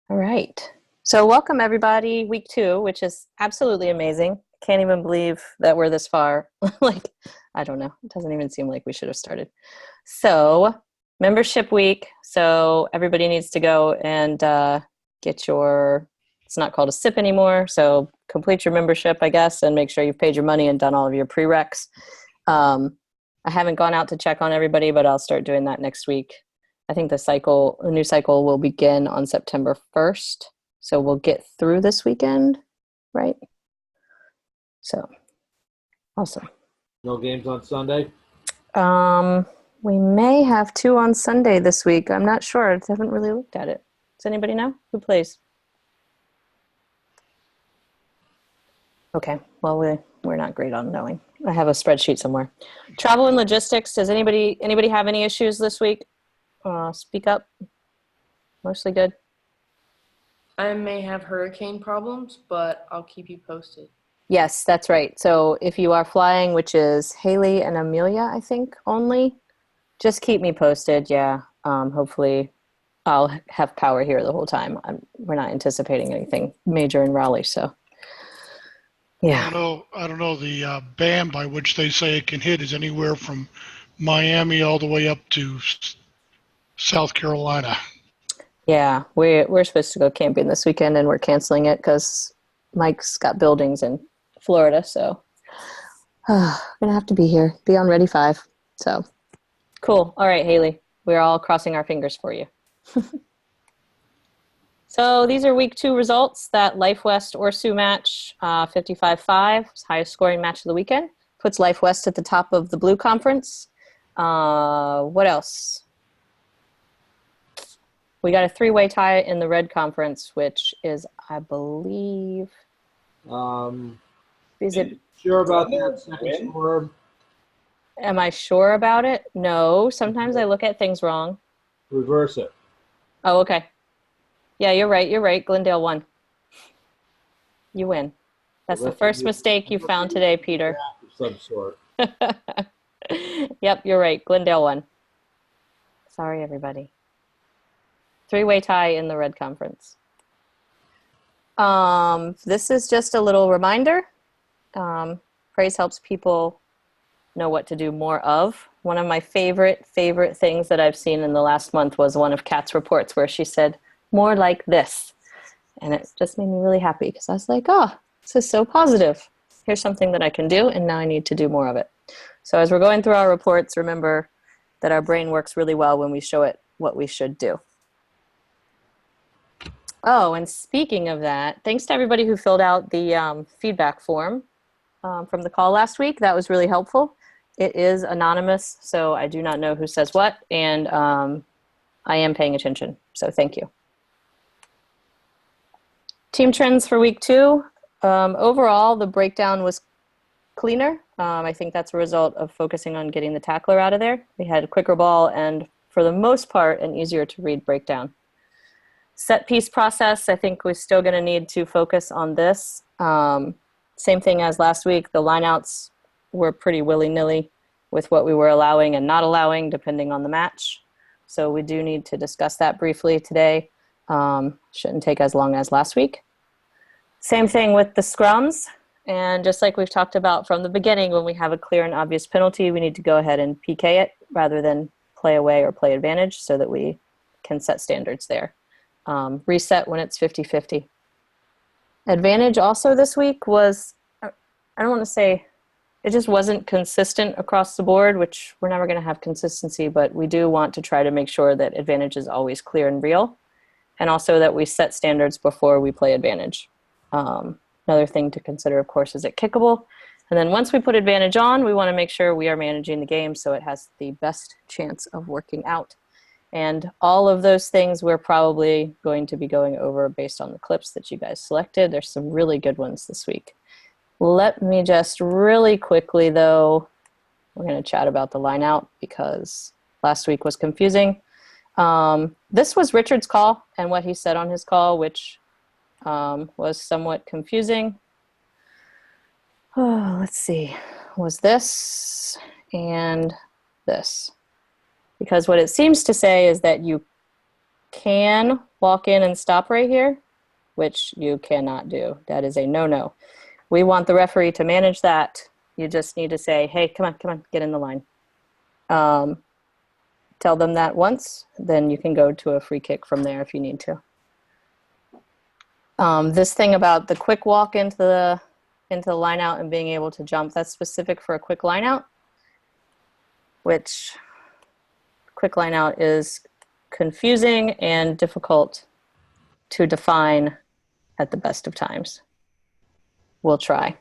All right. So welcome everybody, week 2, which is absolutely amazing. Can't even believe that we're this far. Like, I don't know. It doesn't even seem like we should have started. So membership week. So everybody needs to go and get your, it's not called a SIP anymore. So complete your membership, I guess, and make sure you've paid your money and done all of your prereqs. I haven't gone out to check on everybody, but I'll start doing that next week. I think the new cycle will begin on September 1st. So we'll get through this weekend, right? So, awesome. No games on Sunday? We may have 2 on Sunday this week. I'm not sure. I haven't really looked at it. Does anybody know who plays? Okay, well, we're not great on knowing. I have a spreadsheet somewhere. Travel and logistics. Does anybody have any issues this week? Speak up. Mostly good. I may have hurricane problems, but I'll keep you posted. Yes, that's right. So if you are flying, which is Haley and Amelia, I think, only, just keep me posted. Yeah. Hopefully I'll have power here the whole time. We're not anticipating anything major in Raleigh, so yeah. I don't know. The band by which they say it can hit is anywhere from Miami all the way up to South Carolina. Yeah, we're supposed to go camping this weekend, and we're canceling it because Mike's got buildings in Florida, so gonna have to be here. Be on Ready 5. So cool. All right, Haley, we're all crossing our fingers for you. So these are week 2 results. That Life West Orsu match, 55-5, highest scoring match of the weekend, puts Life West at the top of the Blue Conference. What else? We got a 3-way tie in the Red Conference, which is, I believe, is it? Sure about that second score? Am I sure about it? No. Sometimes I look at things wrong. Reverse it. Oh, okay. Yeah, you're right. You're right. Glendale won. You win. That's the first mistake you found today, Peter. Of some sort. Yep, you're right. Glendale won. Sorry, everybody. 3-way tie in the Red Conference. This is just a little reminder. Praise helps people know what to do more of. One of my favorite things that I've seen in the last month was one of Kat's reports where she said, more like this. And it just made me really happy because I was like, oh, this is so positive. Here's something that I can do, and now I need to do more of it. So as we're going through our reports, remember that our brain works really well when we show it what we should do. Oh, and speaking of that, thanks to everybody who filled out the feedback form from the call last week. That was really helpful. It is anonymous, so I do not know who says what, and I am paying attention, so thank you. Team trends for week 2. Overall, the breakdown was cleaner. I think that's a result of focusing on getting the tackler out of there. We had a quicker ball and, for the most part, an easier to read breakdown. Set piece process, I think we're still going to need to focus on this. Same thing as last week. The lineouts were pretty willy-nilly with what we were allowing and not allowing, depending on the match. So we do need to discuss that briefly today. Shouldn't take as long as last week. Same thing with the scrums. And just like we've talked about from the beginning, when we have a clear and obvious penalty, we need to go ahead and PK it rather than play away or play advantage so that we can set standards there. Reset when it's 50-50. Advantage also this week was, I don't want to say, it just wasn't consistent across the board, which we're never going to have consistency, but we do want to try to make sure that advantage is always clear and real, and also that we set standards before we play advantage. Another thing to consider, of course, is it kickable? And then once we put advantage on, we want to make sure we are managing the game so it has the best chance of working out. And all of those things we're probably going to be going over based on the clips that you guys selected. There's some really good ones this week. Let me just really quickly, though, we're going to chat about the line out because last week was confusing. This was Richard's call and what he said on his call, which was somewhat confusing. Oh, let's see. Was this and this. Because what it seems to say is that you can walk in and stop right here, which you cannot do. That is a no-no. We want the referee to manage that. You just need to say, hey, come on, get in the line. Tell them that once, then you can go to a free kick from there if you need to. This thing about the quick walk into the line out and being able to jump, that's specific for a quick line out, which quick line out is confusing and difficult to define at the best of times. We'll try.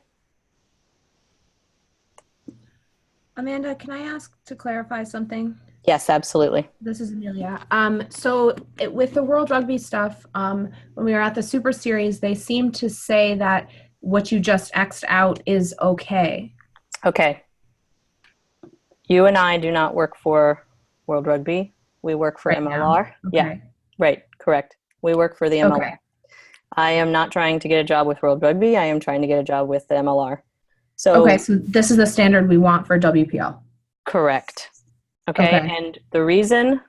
Amanda, can I ask to clarify something? Yes, absolutely. This is Amelia. With the World Rugby stuff, when we were at the Super Series, they seemed to say that what you just X'd out is okay. Okay. You and I do not work for World Rugby. We work for Right MLR. now. Okay. Yeah, right, correct. We work for the MLR. Okay. I am not trying to get a job with World Rugby. I am trying to get a job with the MLR. So, Okay, so this is the standard we want for WPL. correct. Okay, Okay. and the reason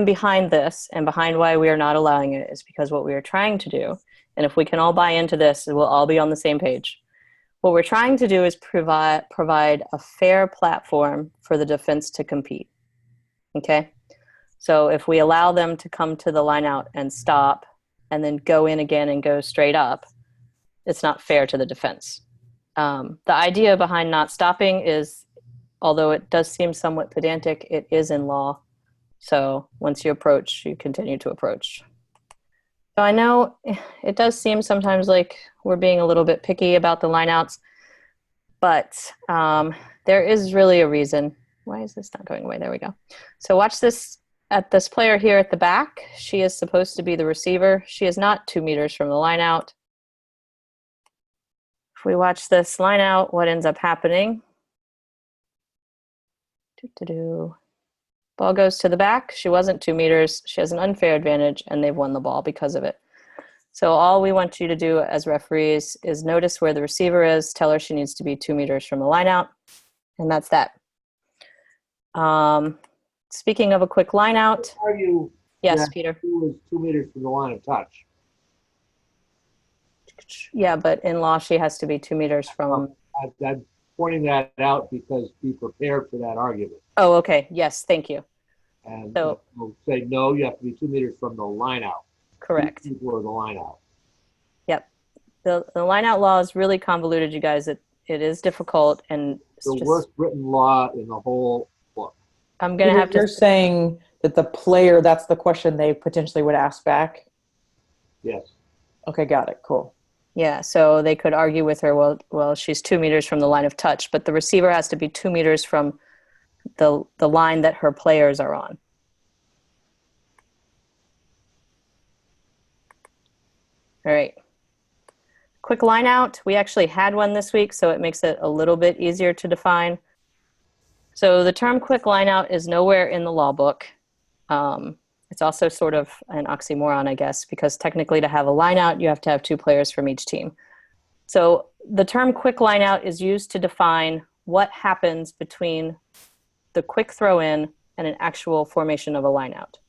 behind this and behind why we are not allowing it is because what we are trying to do, and if we can all buy into this, we'll all be on the same page. What we're trying to do is provide a fair platform for the defense to compete. Okay, so if we allow them to come to the line out and stop and then go in again and go straight up, it's not fair to the defense. The idea behind not stopping is, although it does seem somewhat pedantic, it is in law. So once you approach, you continue to approach. So I know it does seem sometimes like we're being a little bit picky about the lineouts, but there is really a reason. Why is this not going away? There we go. So watch this at this player here at the back. She is supposed to be the receiver. She is not 2 meters from the lineout. If we watch this lineout, what ends up happening? Ball goes to the back. She wasn't 2 meters. She has an unfair advantage, and they've won the ball because of it. So all we want you to do as referees is notice where the receiver is, tell her she needs to be 2 meters from the line out, and that's that. Speaking of a quick line out. Argue Yes, that Peter. he was 2 meters from the line of touch. Yeah, but in law, she has to be 2 meters from. I'm pointing that out because be prepared for that argument. Oh, okay. Yes, thank you. And So- we'll say, no, you have to be 2 meters from the line out. Correct. 2 people are the line out. Yep. The line out law is really convoluted, you guys. It is difficult, and it's The just, worst written law in the whole book. I'm going to have You're to. saying that the player, that's the question they potentially would ask back? Yes. Okay, got it. Cool. Yeah, so they could argue with her, well, she's 2 meters from the line of touch, but the receiver has to be 2 meters from the line that her players are on. All right. Quick line out. We actually had one this week, so it makes it a little bit easier to define. So the term quick line out is nowhere in the law book. It's also sort of an oxymoron, I guess, because technically to have a line out, you have to have 2 players from each team. So the term quick line out is used to define what happens between the quick throw in and an actual formation of a line out.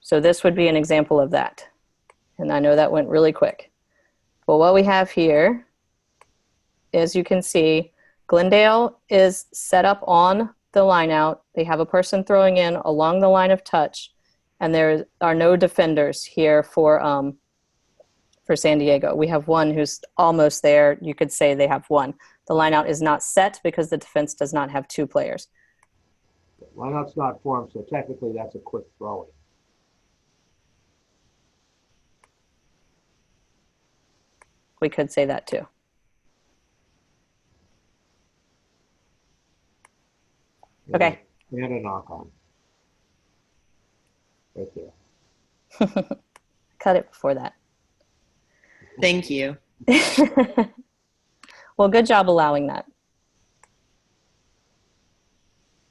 So this would be an example of that. And I know that went really quick. Well, what we have here, as you can see, Glendale is set up on the line out. They have a person throwing in along the line of touch, and there are no defenders here for San Diego. We have one who's almost there. You could say they have one. The line out is not set because the defense does not have 2 players. Line out's not formed, so technically that's a quick throwing. We could say that too. Okay. And a knock on. Right there. Cut it before that. Thank you. Well, good job allowing that.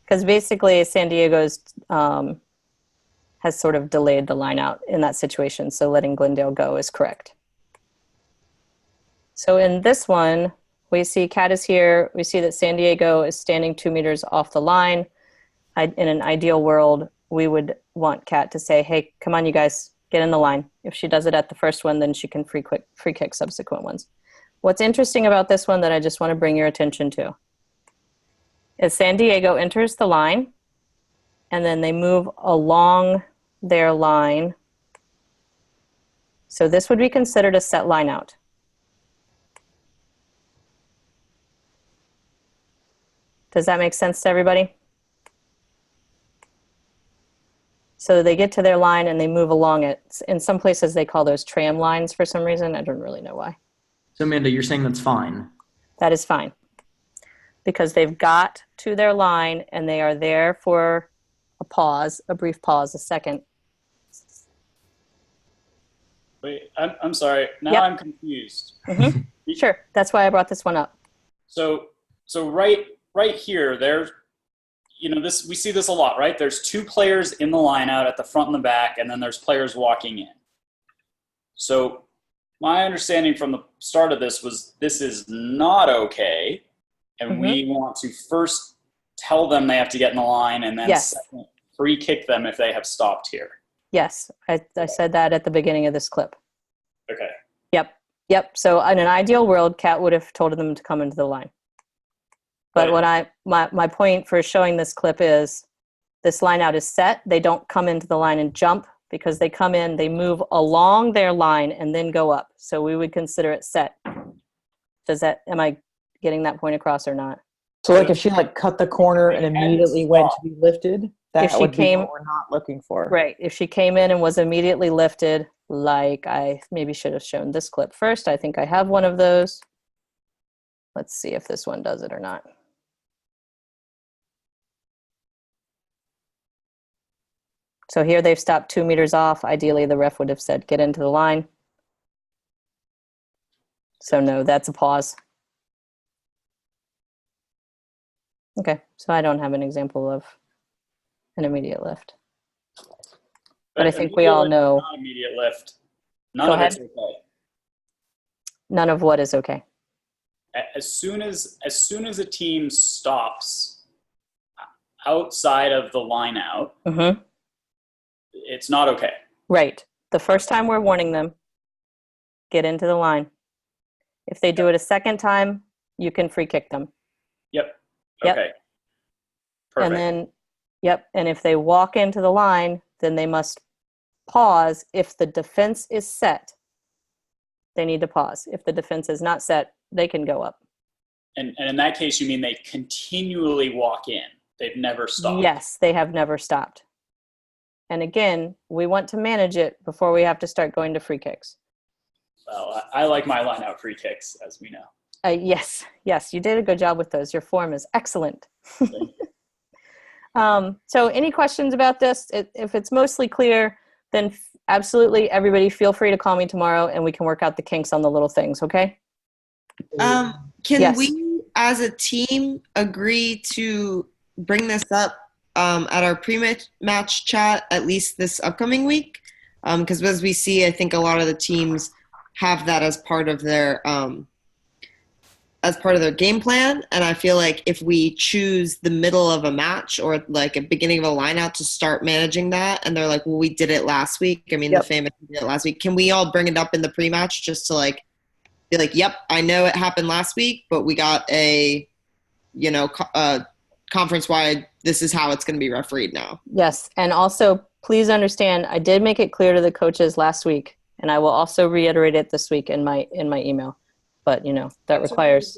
Because basically San Diego's has sort of delayed the line out in that situation, so letting Glendale go is correct. So in this one, we see Kat is here. We see that San Diego is standing 2 meters off the line. In an ideal world, we would want Kat to say, hey, come on, you guys, get in the line. If she does it at the first one, then she can free kick subsequent ones. What's interesting about this one that I just want to bring your attention to is San Diego enters the line, and then they move along their line. So this would be considered a set line out. Does that make sense to everybody? So they get to their line and they move along it. In some places they call those tram lines for some reason. I don't really know why. So Amanda, you're saying that's fine? That is fine. Because they've got to their line and they are there for a pause, a brief pause, a second. Wait, I'm sorry. Now Yep. I'm confused. Mm-hmm. Sure, that's why I brought this one up. So right here, there's, we see this a lot, right? There's two players in the line out at the front and the back, and then there's players walking in. So my understanding from the start of this was this is not okay, and we want to first tell them they have to get in the line, and then second, free kick them if they have stopped here. Yes, I said that at the beginning of this clip. Okay. Yep. So in an ideal world, Kat would have told them to come into the line. But my point for showing this clip is this line out is set. They don't come into the line and jump because they come in, they move along their line and then go up. So we would consider it set. Am I getting that point across or not? So like if she like cut the corner and immediately went to be lifted, that would be what we're not looking for. Right. If she came in and was immediately lifted, like I maybe should have shown this clip first. I think I have one of those. Let's see if this one does it or not. So here they've stopped 2 meters off. Ideally, the ref would have said, get into the line. So no, that's a pause. Okay, so I don't have an example of an immediate lift. But I think we all know. Not immediate lift. None of it's okay. None of what is okay? As soon as a team stops outside of the line out, it's not okay. Right. The first time we're warning them, get into the line. If they do it a second time, you can free kick them. Yep. Yep. Okay. Perfect. And then, and if they walk into the line, then they must pause. If the defense is set, they need to pause. If the defense is not set, they can go up. And in that case, you mean they continually walk in? They've never stopped? Yes, they have never stopped. And again, we want to manage it before we have to start going to free kicks. Well, I like my line out free kicks, as we know. Yes, you did a good job with those. Your form is excellent. So any questions about this? If it's mostly clear, then absolutely everybody feel free to call me tomorrow and we can work out the kinks on the little things, okay? Can we, as a team, agree to bring this up at our pre-match chat at least this upcoming week? Because as we see, I think a lot of the teams have that as part of their game plan, and I feel like if we choose the middle of a match or like a beginning of a line out to start managing that, and they're like, well, we did it last week. I mean, the famous did it last week. Can we all bring it up in the pre-match just to like be like, yep, I know it happened last week, but we got a, conference-wide, this is how it's going to be refereed now. Yes, and also please understand, I did make it clear to the coaches last week, and I will also reiterate it this week in my email. But that requires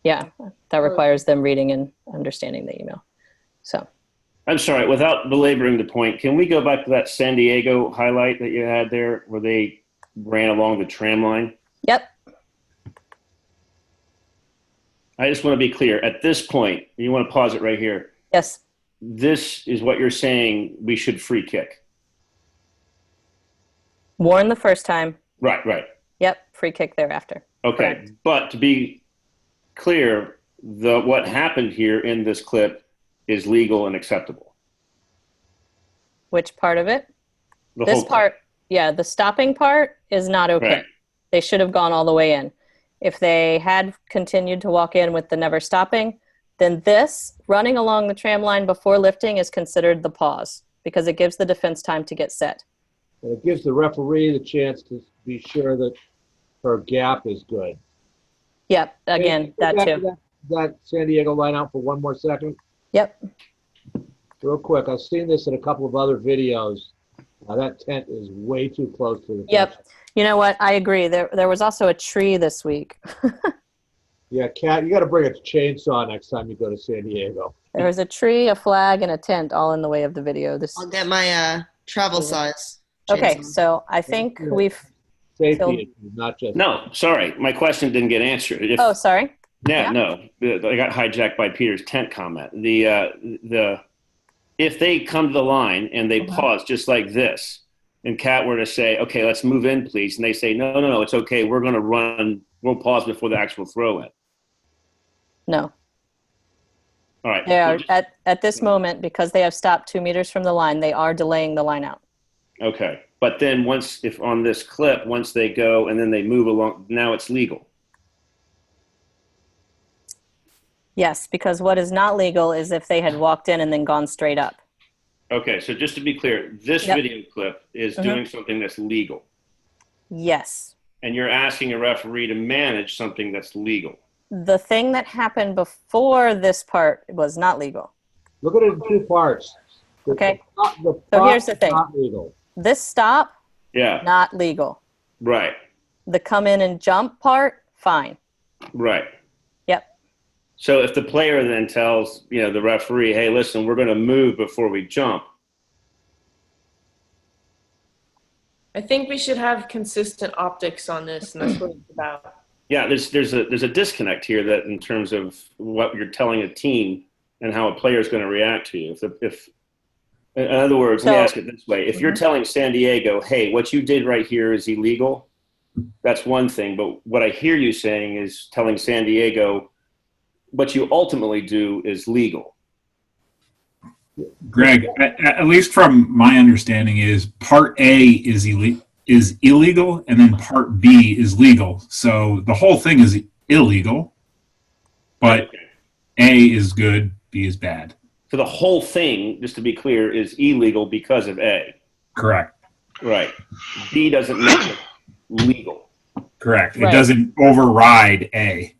that requires them reading and understanding the email. So I'm sorry, without belaboring the point, can we go back to that San Diego highlight that you had there where they ran along the tram line? Yep. I just want to be clear. At this point, you want to pause it right here. Yes. This is what you're saying we should free kick. Warn the first time. Right. Yep, free kick thereafter. Okay, Correct. But to be clear, what happened here in this clip is legal and acceptable. Which part of it? The this whole part, the stopping part is not okay. Right. They should have gone all the way in. If they had continued to walk in with the never stopping, then this, running along the tram line before lifting, is considered the pause because it gives the defense time to get set. And it gives the referee the chance to be sure that her gap is good. Yep, again, Hey, that go back too. to that San Diego line out for one more second. Yep. Real quick, I've seen this in a couple of other videos. That tent is way too close to the Yep. touchline. You know what? I agree. There was also a tree this week. Yeah, Kat, you got to bring a chainsaw next time you go to San Diego. There was a tree, a flag, and a tent all in the way of the video. This. I'll get my travel size. Okay, chainsaw. so I think we've. Safety issues, not just. No, sorry, my question didn't get answered. Oh, sorry. Yeah, no, I got hijacked by Peter's tent comment. If they come to the line and they pause just like this, and Kat were to say, "Okay, let's move in, please," and they say, "No, it's okay. We're going to run. We'll pause before the actual throw in." No. All right. They are at this moment, because they have stopped 2 meters from the line, they are delaying the line out. Okay, but then if on this clip, once they go and then they move along, now it's legal. Yes, because what is not legal is if they had walked in and then gone straight up. Okay, so just to be clear, this video clip is doing something that's legal. Yes. And you're asking a referee to manage something that's legal. The thing that happened before this part was not legal. Look at it in two parts. Okay. So here's the thing. Not legal. This stop, not legal. Right. The come in and jump part, fine. Right. Yep. So if the player then tells, the referee, "Hey, listen, we're going to move before we jump." I think we should have consistent optics on this, and that's what it's about. Yeah, there's a disconnect here that in terms of what you're telling a team and how a player is going to react to you. If in other words, let me ask it this way: if you're telling San Diego, "Hey, what you did right here is illegal," that's one thing. But what I hear you saying is telling San Diego, what you ultimately do is legal. Greg, at least from my understanding, is Part A is illegal, and then Part B is legal. So the whole thing is illegal, but A is good, B is bad. So the whole thing, just to be clear, is illegal because of A. Correct. Right. B doesn't make it legal. Correct. It doesn't override A.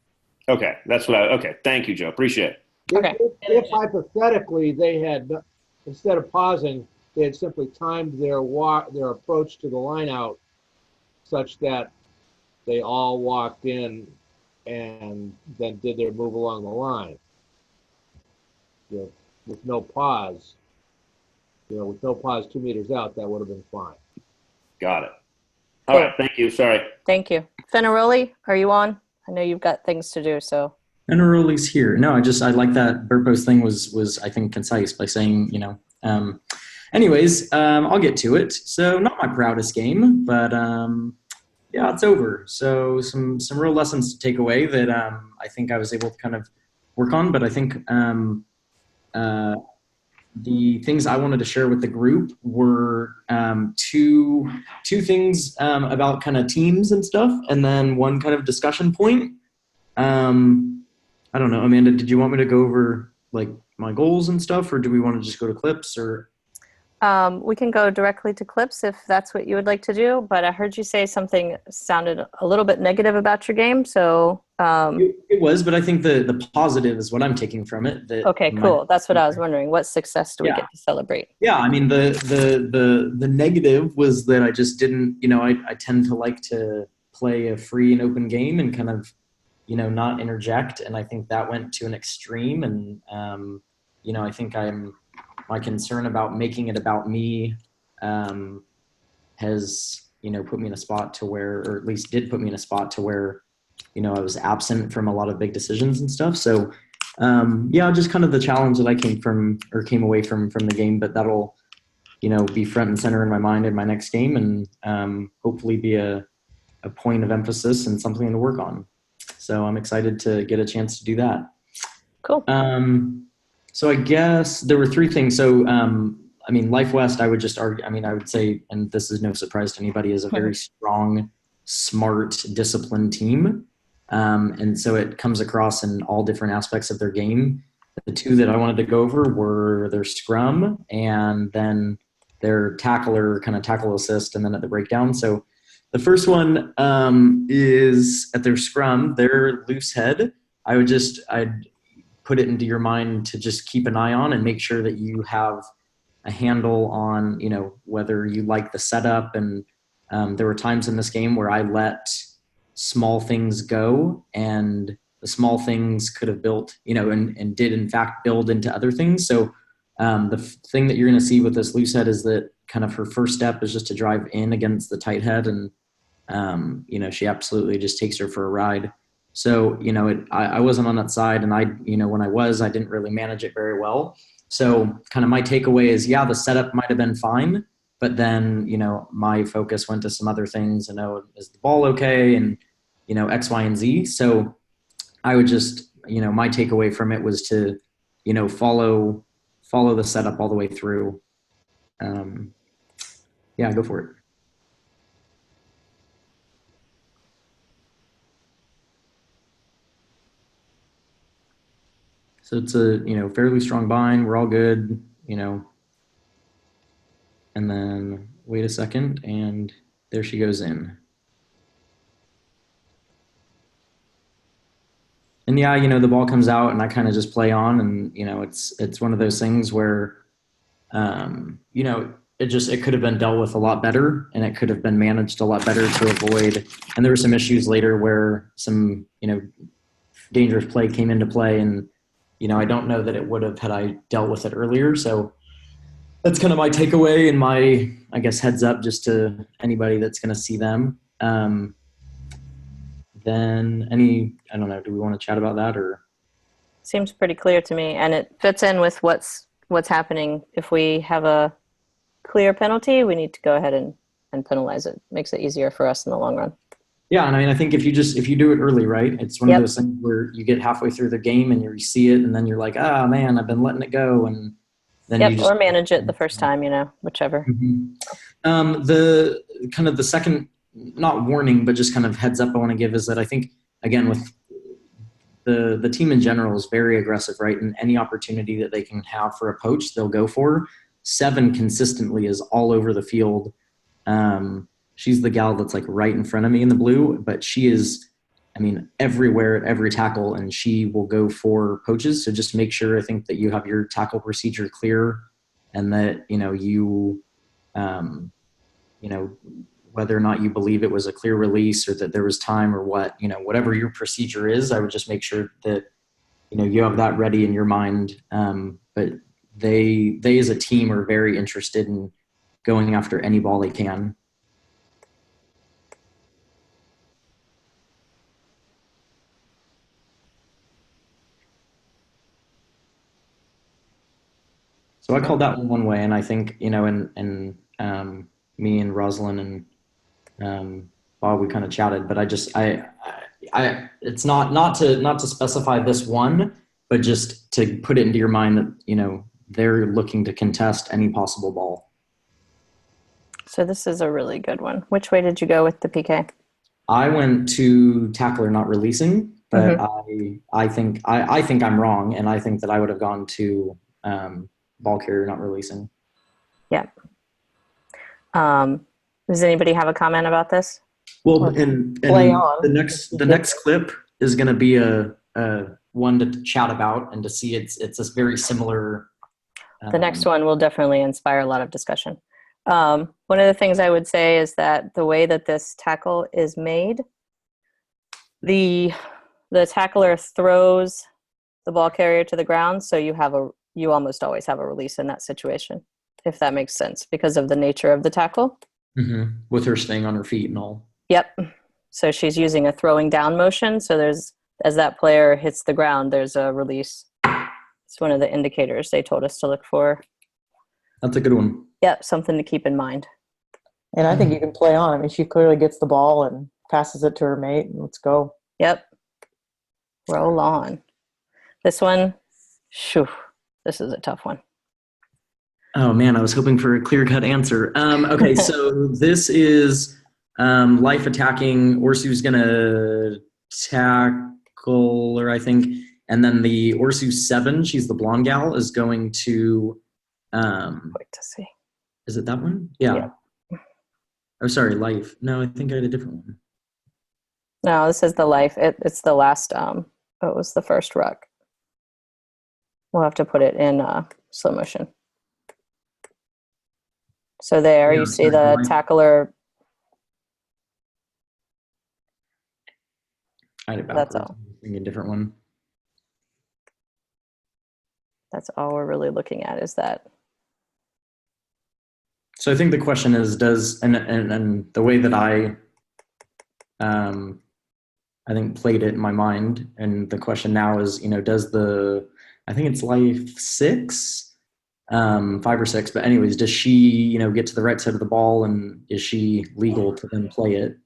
Okay, that's what okay, thank you, Joe. Appreciate it. If hypothetically they had, instead of pausing, they had simply timed their approach to the line out such that they all walked in and then did their move along the line. With no pause. With no pause 2 meters out, that would have been fine. Got it. All right, thank you. Sorry. Thank you. Fenaroli, are you on? I know you've got things to do, so. Fenaroli's here. No, I like that Burpo's thing was I think concise by saying, anyways, I'll get to it. So not my proudest game, but yeah, it's over. So some real lessons to take away that I think I was able to kind of work on, but I think the things I wanted to share with the group were two things about kind of teams and stuff, and then one kind of discussion point. I don't know, Amanda, did you want me to go over like my goals and stuff, or do we want to just go to clips? Or we can go directly to clips if that's what you would like to do, but I heard you say something sounded a little bit negative about your game, so it was, but I think the positive is what I'm taking from it. Okay, cool. That's what I was wondering. What success do we get to celebrate? Yeah, I mean the negative was that I just didn't, I tend to like to play a free and open game and kind of not interject, and I think that went to an extreme, and I think my concern about making it about me has put me in a spot to where, or at least did put me in a spot to where I was absent from a lot of big decisions and stuff. So just kind of the challenge that I came away from the game, but that'll be front and center in my mind in my next game, and hopefully be a point of emphasis and something to work on. So I'm excited to get a chance to do that. Cool. So I guess there were three things. So, Life West, I would just argue, I would say, and this is no surprise to anybody, is a very strong, smart, disciplined team. And so it comes across in all different aspects of their game. the two that I wanted to go over were their scrum and then their tackle assist, and then at the breakdown. So the first one is at their scrum, their loose head. I'd put it into your mind to just keep an eye on and make sure that you have a handle on, whether you like the setup. And there were times in this game where I let small things go, and the small things could have built, and did in fact build into other things. So the thing that you're going to see with this loose head is that kind of her first step is just to drive in against the tight head, and she absolutely just takes her for a ride. So I wasn't on that side, and when I didn't really manage it very well. So kind of my takeaway is, the setup might have been fine, but then my focus went to some other things. Is the ball okay, and X, Y, and Z. So I would just my takeaway from it was to follow the setup all the way through. Go for it. So it's a fairly strong bind. We're all good, and then wait a second, and there she goes in. And the ball comes out, and I kind of just play on, and it's one of those things where it could have been dealt with a lot better, and it could have been managed a lot better to avoid. And there were some issues later where some dangerous play came into play, and I don't know that it would have had I dealt with it earlier. So that's kind of my takeaway and my, I guess, heads up just to anybody that's going to see them. Then I don't know, do we want to chat about that, or? Seems pretty clear to me, and it fits in with what's happening. If we have a clear penalty, we need to go ahead and penalize it. Makes it easier for us in the long run. Yeah, and I think if you do it early, right? It's one of those things where you get halfway through the game and you see it, and then you're like, man, I've been letting it go, and then you just, or manage it the first time, whichever. Mm-hmm. The second, not warning, but just kind of heads up I want to give is that I think, again, with the team in general is very aggressive, right? And any opportunity that they can have for a poach, they'll go for. 7 consistently is all over the field. She's the gal that's like right in front of me in the blue, but she is, everywhere at every tackle, and she will go for poaches. So just make sure, I think, that you have your tackle procedure clear, and that, whether or not you believe it was a clear release or that there was time or whatever your procedure is, I would just make sure that, you have that ready in your mind. But they as a team are very interested in going after any ball they can. So I called that one way, and I think, and me and Rosalind and Bob, we kind of chatted, but I it's not to specify this one, but just to put it into your mind that, they're looking to contest any possible ball. So this is a really good one. Which way did you go with the PK? I went to tackler not releasing, but I think I'm wrong, and I think that I would have gone to ball carrier not releasing. Yeah. Does anybody have a comment about this? Well, and the next clip is going to be a one to chat about and to see it's this very similar. The next one will definitely inspire a lot of discussion. One of the things I would say is that the way that this tackle is made, the tackler throws the ball carrier to the ground, so you almost always have a release in that situation, if that makes sense, because of the nature of the tackle. Mm-hmm. With her staying on her feet and all. Yep. So she's using a throwing down motion. So as that player hits the ground, there's a release. It's one of the indicators they told us to look for. That's a good one. Yep, something to keep in mind. And I think you can play on. She clearly gets the ball and passes it to her mate, and let's go. Yep. Roll on. This one, this is a tough one. Oh man, I was hoping for a clear-cut answer. Okay, so this is life attacking. Orsu's gonna tackle her, I think, And then the Orsu 7, she's the blonde gal, is going to. Wait to see. Is it that one? Yeah. Oh, sorry, Life. No, I think I had a different one. No, this is the Life. It's the last. It was the first ruck. We'll have to put it in slow motion. So there, you see the tackler. I had it That's backwards. all. I'm a different one. That's all we're really looking at is that. So I think the question is, and the way that I think played it in my mind, and the question now is, does I think it's Life 6, 5 or 6, but anyways, does she, get to the right side of the ball, and is she legal to then play it?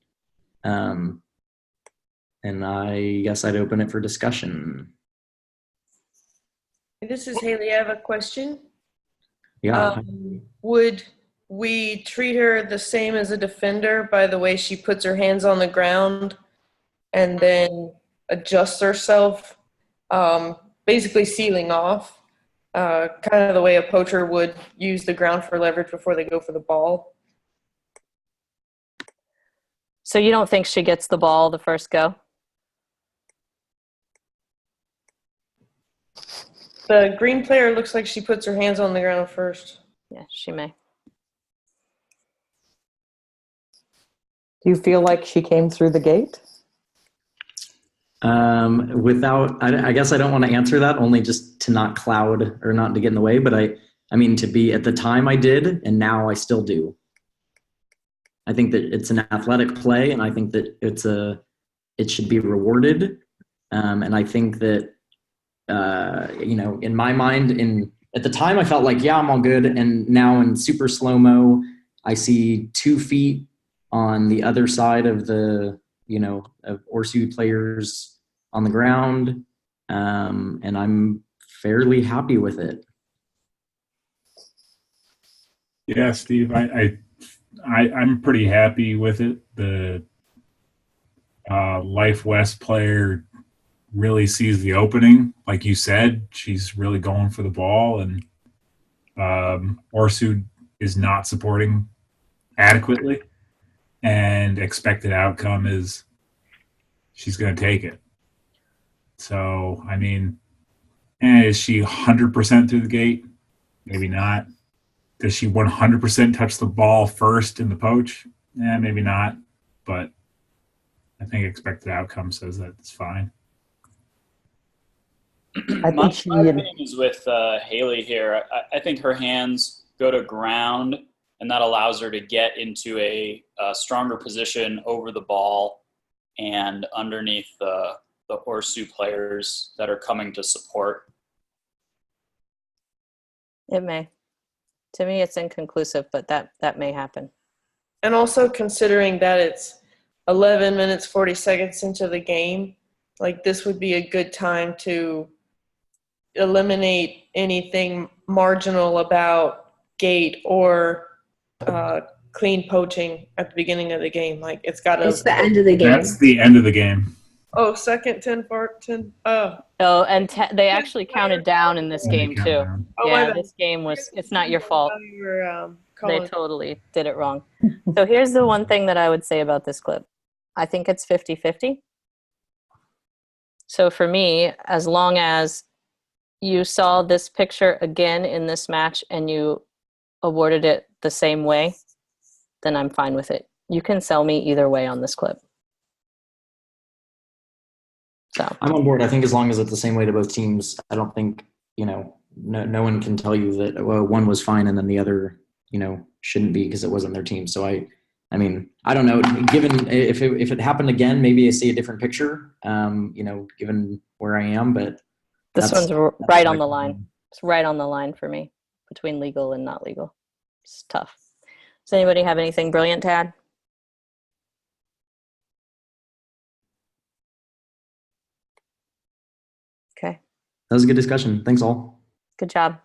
And I guess I'd open it for discussion. This is Haley. I have a question. Yeah. Would we treat her the same as a defender by the way she puts her hands on the ground and then adjusts herself, basically sealing off, kind of the way a poacher would use the ground for leverage before they go for the ball? So you don't think she gets the ball the first go? The green player looks like she puts her hands on the ground first. Yeah, she may. Do you feel like she came through the gate? I guess I don't want to answer that, only just to not cloud or not to get in the way. But I mean, to be at the time I did, and now I still do. I think that it's an athletic play, and I think that it should be rewarded. And I think that, in my mind, at the time I felt like, yeah, I'm all good. And now in super slow-mo, I see 2 feet on the other side of the, of Orsu players on the ground. And I'm fairly happy with it. Yeah, Steve, I'm pretty happy with it. The Life West player really sees the opening. Like you said, she's really going for the ball, and Orsu is not supporting adequately, and expected outcome is she's going to take it. So, I mean, is she 100% through the gate? Maybe not. Does she 100% touch the ball first in the poach? Maybe not. But I think expected outcome says that it's fine. I My think opinion is with Haley here. I think her hands go to ground, and that allows her to get into a stronger position over the ball and underneath the Orsu players that are coming to support. It may. To me, it's inconclusive, but that may happen. And also considering that it's 11 minutes, 40 seconds into the game, like this would be a good time to eliminate anything marginal about gate or clean poaching at the beginning of the game. Like it's got to. It's the end of the game. That's the end of the game. Oh, second 10 for 10. Oh. Oh, and they actually counted down in this game too. Oh, yeah, this game it's not your fault. They totally did it wrong. So here's the one thing that I would say about this clip. I think it's 50-50. So for me, as long as you saw this picture again in this match and you awarded it the same way, then I'm fine with it. You can sell me either way on this clip. So I'm on board. I think as long as it's the same way to both teams, I don't think, no one can tell you that, well, one was fine and then the other, shouldn't be because it wasn't their team. So I mean, I don't know, given if it happened again, maybe I see a different picture, given where I am, but this one's right on the line. It's right on the line for me between legal and not legal. It's tough. Does anybody have anything brilliant to add? Okay. That was a good discussion. Thanks all. Good job.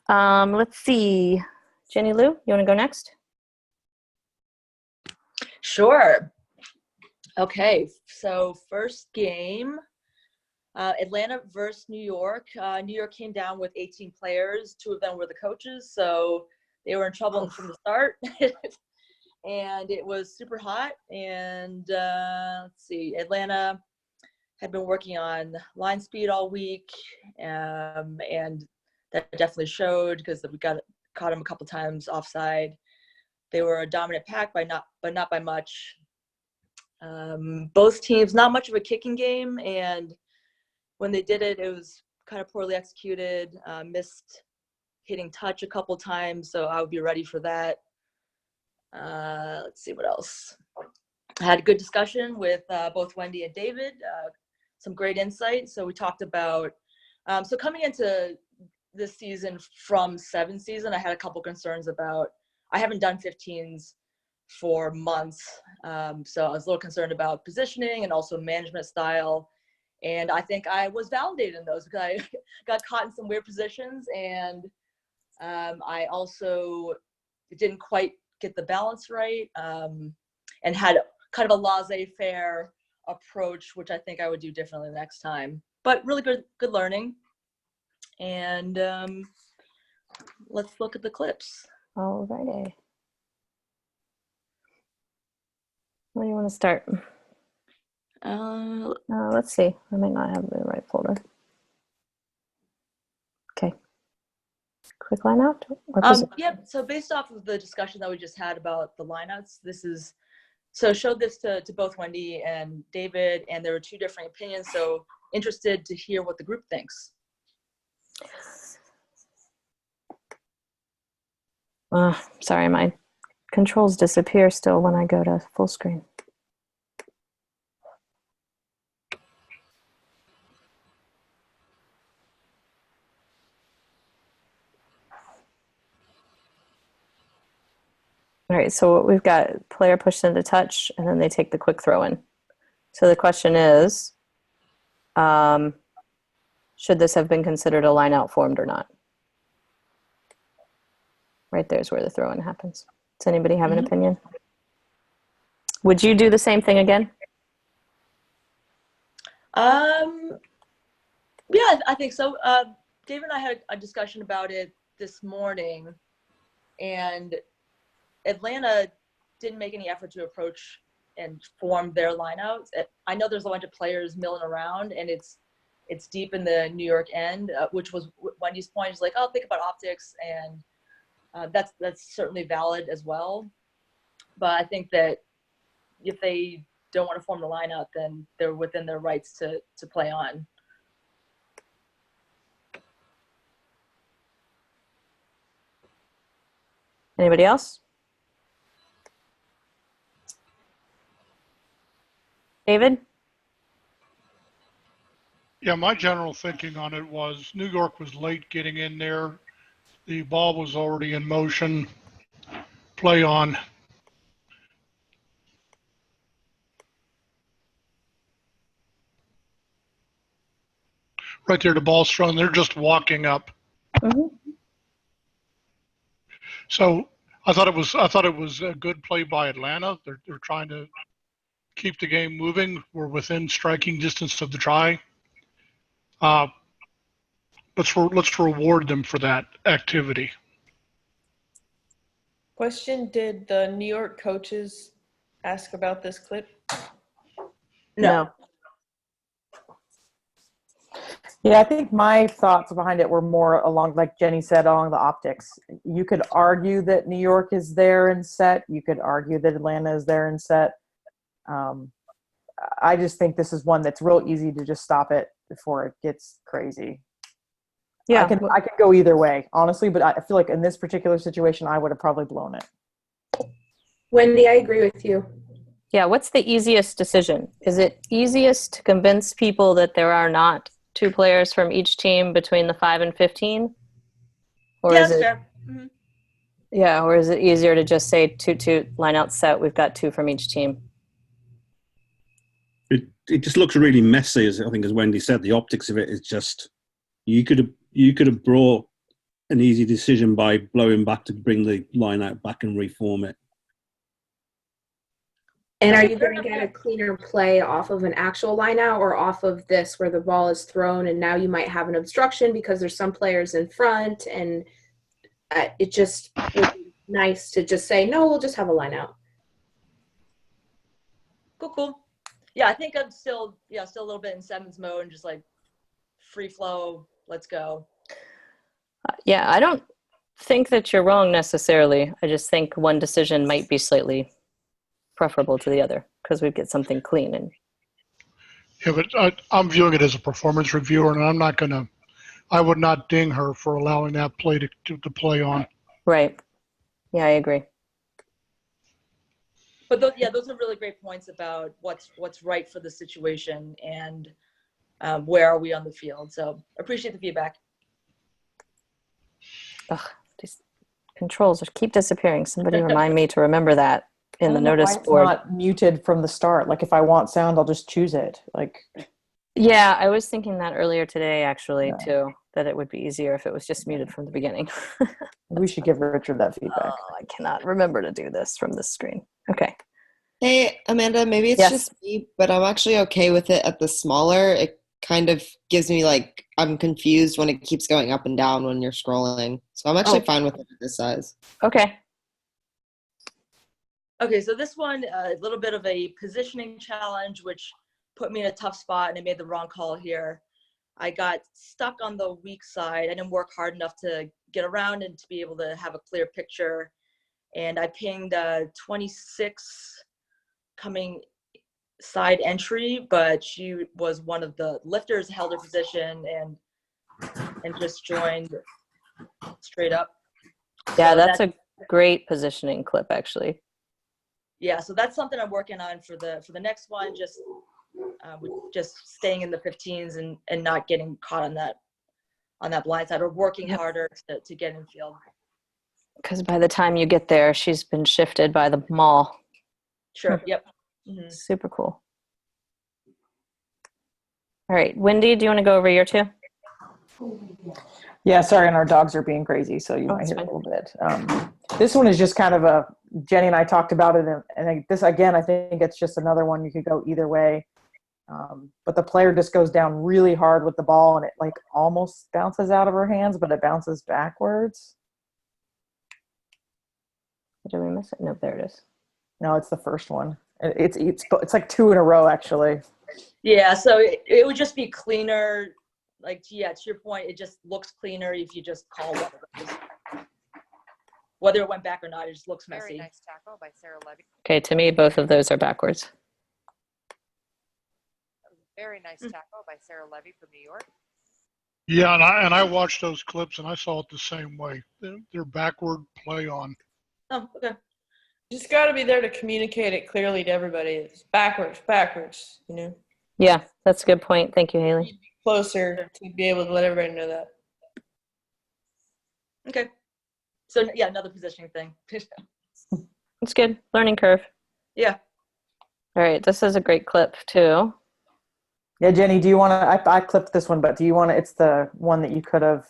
Let's see. Jenny Lou, you want to go next? Sure. Okay, so first game, Atlanta versus New York. New York came down with 18 players. 2 of them were the coaches, so they were in trouble from the start. And it was super hot. And let's see, Atlanta had been working on line speed all week, and that definitely showed because we caught them a couple times offside. They were a dominant pack but not by much. Both teams, not much of a kicking game, and when they did it, it was kind of poorly executed. Missed hitting touch a couple times, so I would be ready for that. Let's see what else. I had a good discussion with both Wendy and David. Some great insight. So we talked about, so coming into this season from 7 season, I had a couple concerns about, I haven't done 15s for months. So I was a little concerned about positioning and also management style. And I think I was validated in those because I got caught in some weird positions. And I also didn't quite get the balance right, and had kind of a laissez-faire approach, which I think I would do differently next time. But really good learning. And let's look at the clips. All righty. Where do you want to start? Let's see. I might not have the right folder. Okay. Quick line out? Yeah, so based off of the discussion that we just had about the lineouts, so showed this to both Wendy and David, and there were 2 different opinions, so interested to hear what the group thinks. Sorry, my controls disappear still when I go to full screen. All right, so we've got player pushed into touch, and then they take the quick throw in. So the question is, should this have been considered a line out formed or not? Right there's where the throw in happens. Does anybody have an opinion? Would you do the same thing again? Yeah, I think so. David and I had a discussion about it this morning, and Atlanta didn't make any effort to approach and form their lineouts. I know there's a bunch of players milling around, and it's deep in the New York end, which was Wendy's point. Is like, oh, think about optics, and that's certainly valid as well. But I think that if they don't want to form the lineout, then they're within their rights to play on. Anybody else? David? Yeah, my general thinking on it was New York was late getting in there. The ball was already in motion. Play on. Right there, the ball's thrown. They're just walking up. Mm-hmm. So I thought it was a good play by Atlanta. They're trying to keep the game moving. We're within striking distance of the try. Let's reward them for that activity. Question: did the New York coaches ask about this clip? No. Yeah, I think my thoughts behind it were more along, like Jenny said, along the optics. You could argue that New York is there and set. You could argue that Atlanta is there and set. I just think this is one that's real easy to just stop it before it gets crazy. Yeah, I could go either way, honestly, but I feel like in this particular situation, I would have probably blown it. Wendy, I agree with you. Yeah, what's the easiest decision? Is it easiest to convince people that there are not 2 players from each team between the 5 and 15? Or yeah, is it, fair. Mm-hmm. Yeah, or is it easier to just say 2-2 line out set, we've got 2 from each team? It just looks really messy, as I think as Wendy said. The optics of it is just, you could have brought an easy decision by blowing back to bring the line out back and reform it. And are you going to get a cleaner play off of an actual line out or off of this where the ball is thrown and now you might have an obstruction because there's some players in front, and it just would be nice to just say, no, we'll just have a line out. Cool. Yeah, I think I'm still a little bit in Simmons mode and just like free flow. Let's go. Yeah, I don't think that you're wrong necessarily. I just think one decision might be slightly preferable to the other because we get something clean. And Yeah, but I'm viewing it as a performance reviewer, and I would not ding her for allowing that play to play on. right. Yeah, I agree. But those are really great points about what's right for the situation and where are we on the field. So appreciate the feedback. Ugh, these controls keep disappearing. Somebody remind me to remember that in the notice It's board. not muted from the start. Like if I want sound, I'll just choose it. Like, Yeah, I was thinking that earlier today, actually, too, that it would be easier if it was just muted from the beginning. we should give Richard that feedback. Oh, I cannot remember to do this from this screen. Okay. Hey, Amanda, maybe it's Yes. just me, but I'm actually okay with it at the smaller. It kind of gives me like, I'm confused when it keeps going up and down when you're scrolling. So I'm actually fine with it at this size. Okay. Okay, so this one, a little bit of a positioning challenge, which put me in a tough spot, and I made the wrong call here. I got stuck on the weak side. I didn't work hard enough to get around and to be able to have a clear picture. And I pinged 26 coming side entry, but she was one of the lifters, held her position, and just joined straight up. Yeah, So that's a great positioning clip, actually. Yeah, so that's something I'm working on for the next one. Just staying in the 15s and not getting caught on that blind side, or working harder to get in field. Because by the time you get there, she's been shifted by the mall. Sure. Yep. Mm-hmm. Super cool. All right, Wendy, do you want to go over your two? Yeah, sorry, and our dogs are being crazy, so you might hear a little bit. This one is just kind of Jenny and I talked about it, and this, again, I think it's just another one you could go either way. But the player just goes down really hard with the ball, and it like almost bounces out of her hands, but it bounces backwards. Did we miss it? No, there it is. No, it's the first one. It's like two in a row, actually. Yeah, so it would just be cleaner. Like, yeah, to your point, it just looks cleaner if you just call one of those. Whether it went back or not, it just looks messy. Very nice tackle by Sarah Levy. Okay, to me, both of those are backwards. Very nice tackle by Sarah Levy from New York. Yeah, and I watched those clips and I saw it the same way. They're backward play on. Oh, okay. Just got to be there to communicate it clearly to everybody. It's backwards, you know? Yeah, that's a good point. Thank you, Haley. Closer to be able to let everybody know that. Okay. So, yeah, another positioning thing. It's good. Learning curve. Yeah. All right, this is a great clip, too. Yeah, Jenny, do you want to, I clipped this one, but do you want to, it's the one that you could have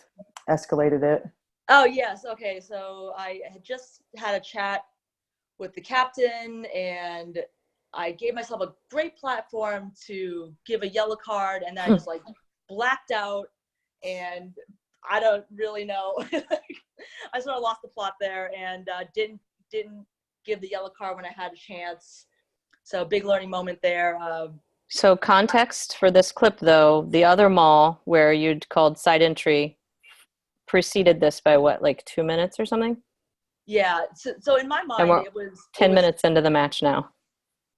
escalated it. Oh, yes. Okay. So I had just had a chat with the captain, and I gave myself a great platform to give a yellow card, and then I just like blacked out, and I don't really know. I sort of lost the plot there, and didn't give the yellow card when I had a chance. So big learning moment there. So context for this clip, though, the other mall where you'd called side entry preceded this by what, like 2 minutes or something? Yeah. So in my mind, it was 10 minutes into the match now.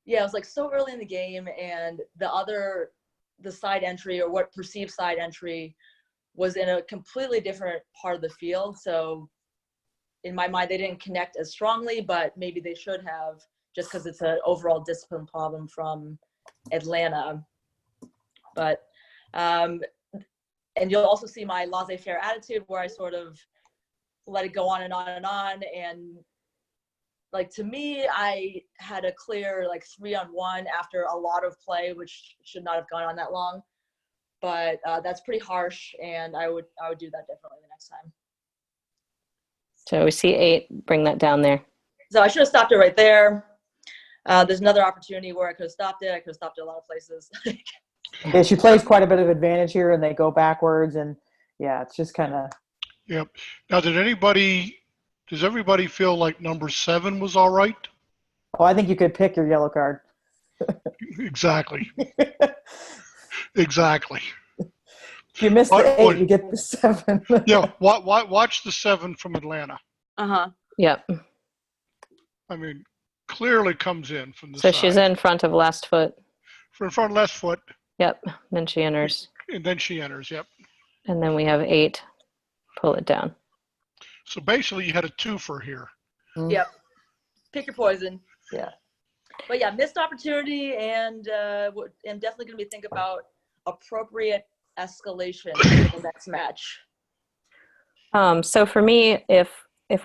Yeah, it was like so early in the game, and the side entry, or what perceived side entry, was in a completely different part of the field. So in my mind, they didn't connect as strongly, but maybe they should have, just because it's an overall discipline problem from Atlanta. But and you'll also see my laissez-faire attitude, where I sort of let it go on and on and on. And like, to me, I had a clear like 3-on-1 after a lot of play, which should not have gone on that long. But that's pretty harsh, and I would do that differently the next time. So we see 8, bring that down there. So I should have stopped it right there. There's another opportunity where I could have stopped it. I could have stopped it a lot of places. Yeah, she plays quite a bit of advantage here, and they go backwards, and yeah, it's just kind of. Yep. Now, does everybody feel like number 7 was all right? Oh, I think you could pick your yellow card. Exactly. Exactly. If you miss the 8, you get the 7. Yeah, watch the 7 from Atlanta. Uh-huh. Yep. I mean, clearly comes in from the So side. she's in front of last foot. In front of left foot, Yep. Then she enters. and then she enters, yep. And then we have 8. Pull it down. So basically you had a twofer here. Yep. Pick your poison. Yeah. But yeah, missed opportunity, and I'm definitely going to be thinking about appropriate escalation for the next match. So for me, if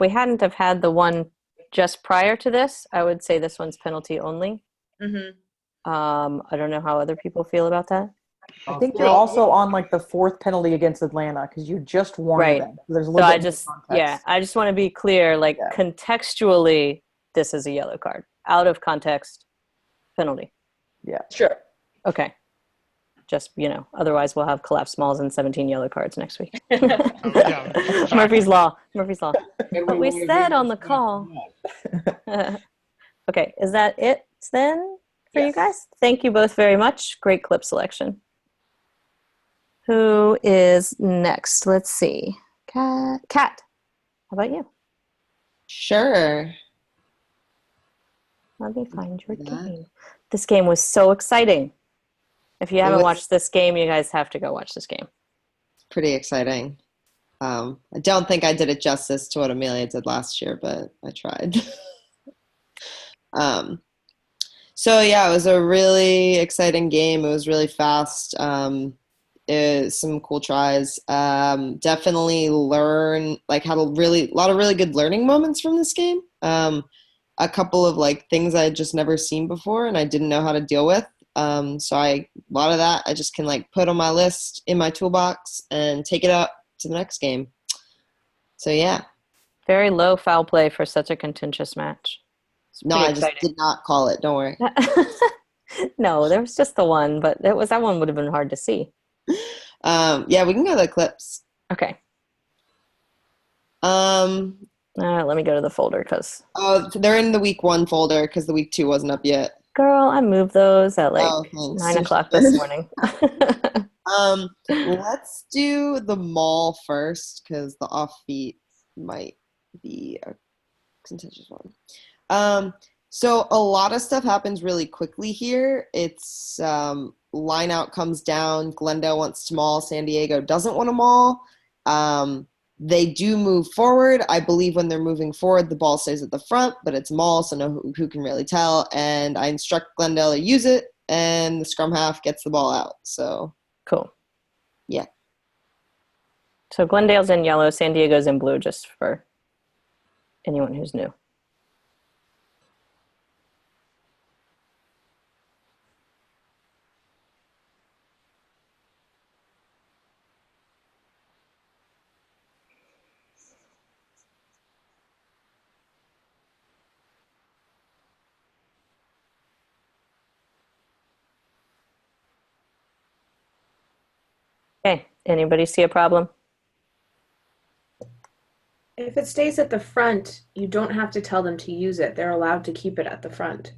we hadn't have had the one just prior to this, I would say this one's penalty only. Mm-hmm. I don't know how other people feel about that. I think you're also on like the 4th penalty against Atlanta because you just won Right. them. There's a So little I bit more just, context. I just want to be clear, like contextually, this is a yellow card. Out of context, penalty. Yeah. Sure. Okay. Just, otherwise we'll have collapsed smalls and 17 yellow cards next week. Yeah, Murphy's Law. Murphy's Law. And But we wanna said give on this the call. back. Okay, is that it then for you guys? Thank you both very much. Great clip selection. Who is next? Let's see. Kat. How about you? Sure. Let me find your game. This game was so exciting. If you haven't was- watched this game, you guys have to go watch this game. Pretty exciting. I don't think I did it justice to what Amelia did last year, but I tried. So yeah, it was a really exciting game. It was really fast. Some cool tries. Definitely had a lot of really good learning moments from this game. A couple of things I had just never seen before and I didn't know how to deal with. So a lot of that I just can put on my list in my toolbox and take it up to the next game. So yeah. Very low foul play for such a contentious match. No, I just did not call it. Don't worry. No, there was just the one, but that one would have been hard to see. Yeah, we can go to the clips. Okay. Let me go to the folder because. Oh, they're in the week 1 folder because the week 2 wasn't up yet. Girl, I moved those at 9 o'clock this morning. Let's do the mall first because the offbeat might be a contentious one. So a lot of stuff happens really quickly here. It's line out comes down. Glendale wants to maul. San Diego doesn't want to maul. They do move forward. I believe when they're moving forward, the ball stays at the front, but it's maul, so who can really tell. And I instruct Glendale to use it, and the scrum half gets the ball out. So cool. Yeah. So Glendale's in yellow, San Diego's in blue, just for anyone who's new. Okay, anybody see a problem? If it stays at the front, you don't have to tell them to use it. They're allowed to keep it at the front.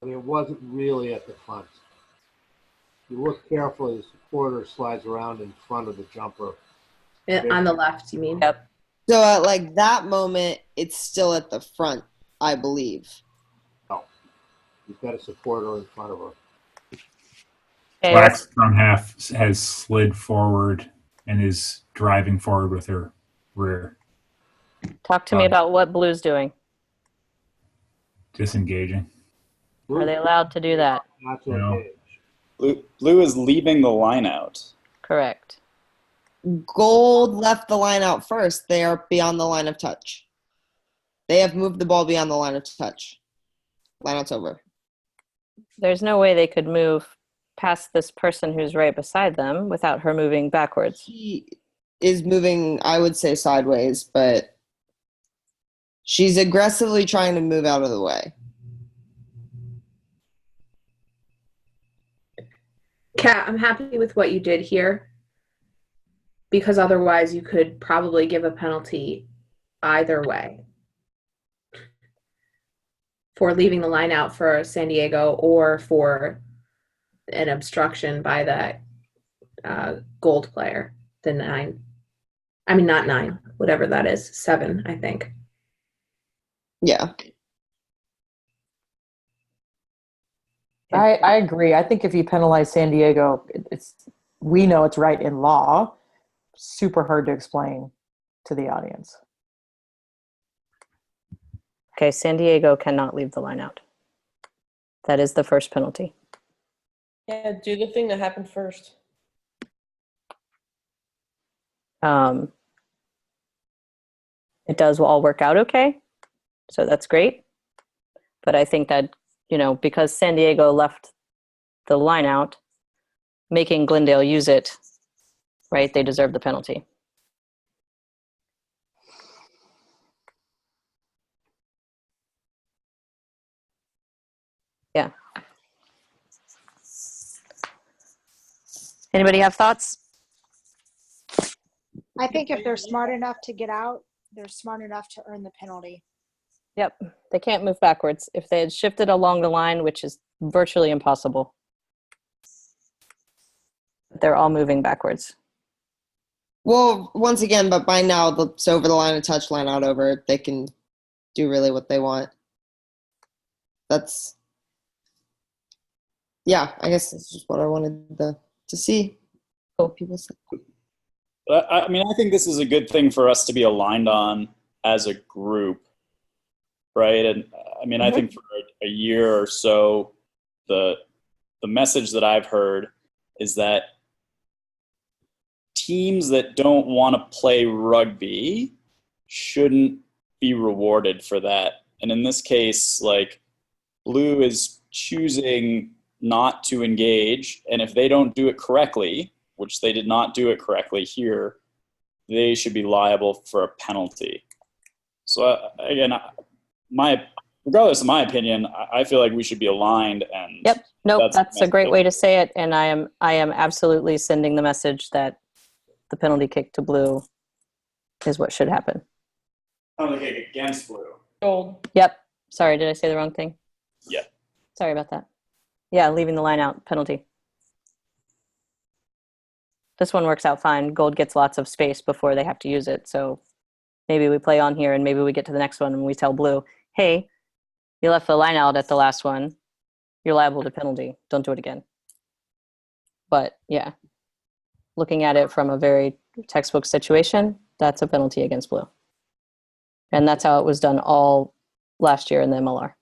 I mean, it wasn't really at the front. If you look carefully, the supporter slides around in front of the jumper. On the left, you mean? Yep. So at that moment, it's still at the front, I believe. No. You've got a supporter in front of her. Black scrum half has slid forward and is driving forward with her rear. Talk to me about what blue's doing. Disengaging. Are they allowed to do that? Not to No. engage. Blue is leaving the line out. Correct. Gold left the line out first. They are beyond the line of touch. They have moved the ball beyond the line of touch. Line out's over. There's no way they could move past this person who's right beside them without her moving backwards. She is moving, I would say, sideways, but she's aggressively trying to move out of the way. Kat, I'm happy with what you did here because otherwise you could probably give a penalty either way for leaving the line out for San Diego or for an obstruction by that gold player, the 9. I mean, not 9, whatever that is, 7, I think. Yeah. I agree. I think if you penalize San Diego, we know it's right in law. Super hard to explain to the audience. Okay, San Diego cannot leave the line out. That is the first penalty. Yeah, do the thing that happened first. It does all work out okay, so that's great. But I think that, because San Diego left the line out, making Glendale use it, right, they deserve the penalty. Yeah. Anybody have thoughts? I think if they're smart enough to get out, they're smart enough to earn the penalty. Yep. They can't move backwards. If they had shifted along the line, which is virtually impossible, they're all moving backwards. Well, once again, but by now, it's over the line of touch, line out over. They can do really what they want. Yeah, I guess that's just what I wanted to see. Cool. People say. I think this is a good thing for us to be aligned on as a group, right? And I think for a year or so, the message that I've heard is that teams that don't want to play rugby shouldn't be rewarded for that. And in this case, Blue is choosing not to engage, and if they don't do it correctly, which they did not do it correctly here, they should be liable for a penalty. So again, regardless of my opinion, I feel like we should be aligned. And yep, nope, that's a great way to say it. And I am absolutely sending the message that the penalty kick to Blue is what should happen. Penalty kick against Blue. Gold. Yep. Sorry, did I say the wrong thing? Yeah. Sorry about that. Yeah, leaving the line out, penalty. This one works out fine. Gold gets lots of space before they have to use it. So maybe we play on here and maybe we get to the next one and we tell Blue, hey, you left the line out at the last one. You're liable to penalty. Don't do it again. But yeah, looking at it from a very textbook situation, that's a penalty against Blue. And that's how it was done all last year in the MLR.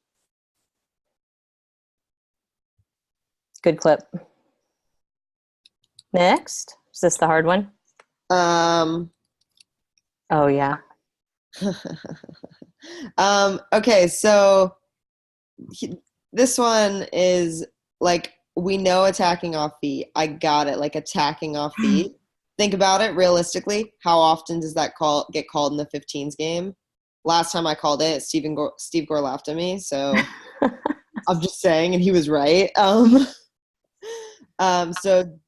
Good clip. Next. Is this the hard one? Oh, yeah. Okay, so this one is we know attacking off feet. I got it, attacking off feet. Think about it realistically. How often does that get called in the 15s game? Last time I called it, Steve Gore laughed at me, so I'm just saying, and he was right. So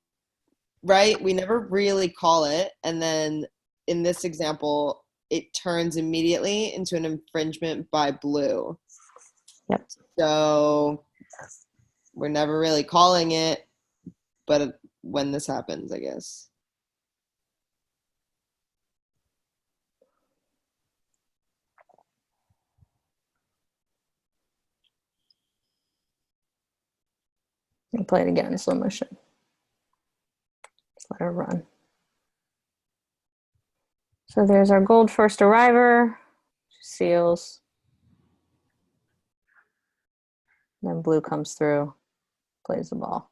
right, we never really call it, and then in this example, it turns immediately into an infringement by Blue. Yep. So we're never really calling it, but when this happens, I guess. I'll play it again in slow motion. Just let her run. So there's our gold first arriver. Seals. Then Blue comes through, plays the ball.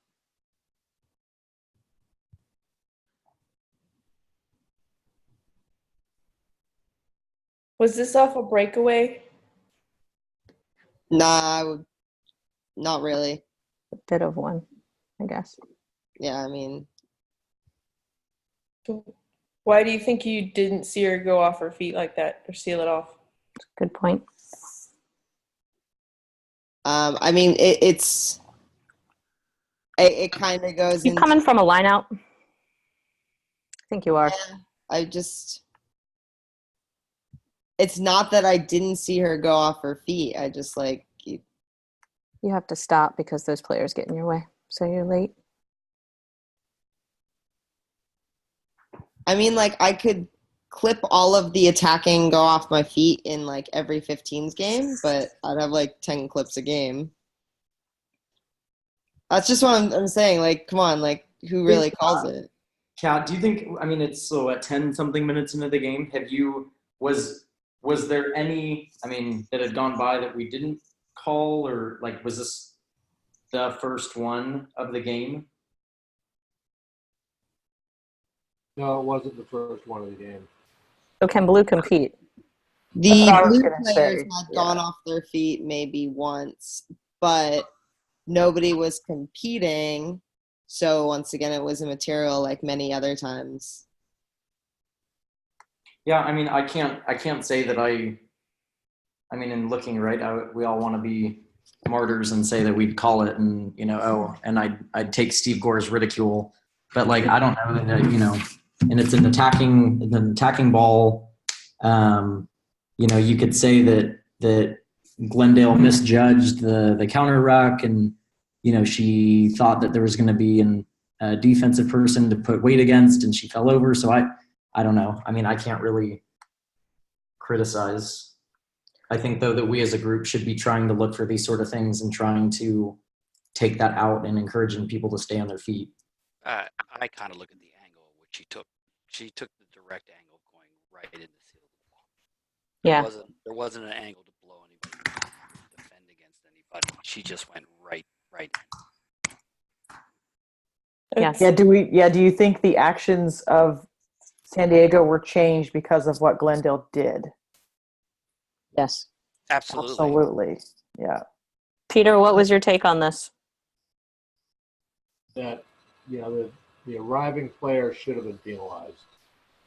Was this off a breakaway? Nah, not really. A bit of one, I guess. Yeah, I mean. Why do you think you didn't see her go off her feet like that or seal it off? Good point. I mean, it's it kind of goes You into. coming from a line out? I think you are. Yeah, it's not that I didn't see her go off her feet. I just like. You have to stop because those players get in your way. So you're late. I mean, like, I could clip all of the attacking go off my feet in, like, every 15s game, but I'd have, like, 10 clips a game. That's just what I'm saying. Like, come on, like, who really calls it? Kat, do you think, I mean, it's so at 10 something minutes into the game, was there any, I mean, that had gone by that we didn't call, or like, was this the first one of the game? No, it wasn't the first one of the game. So can Blue compete? The what I was blue gonna players say, had gone off their feet maybe once, but nobody was competing. So once again, it was immaterial like many other times. Yeah, I mean, I can't say that I mean, in looking right, we all want to be martyrs and say that we'd call it, and and I'd take Steve Gore's ridicule, but like I don't know that and it's an attacking ball. You could say that Glendale misjudged the counter ruck, and she thought that there was going to be a defensive person to put weight against, and she fell over. So I don't know. I mean, I can't really criticize. I think, though, that we as a group should be trying to look for these sort of things and trying to take that out and encouraging people to stay on their feet. I kind of look at the angle which she took. She took the direct angle going right in the seal of the ball. Yeah. There wasn't an angle to blow anybody, defend against anybody. She just went right in. Yes. Yeah. Do you think the actions of San Diego were changed because of what Glendale did? Yes. Absolutely. Absolutely. Yeah. Peter, what was your take on this? That the arriving player should have been penalized.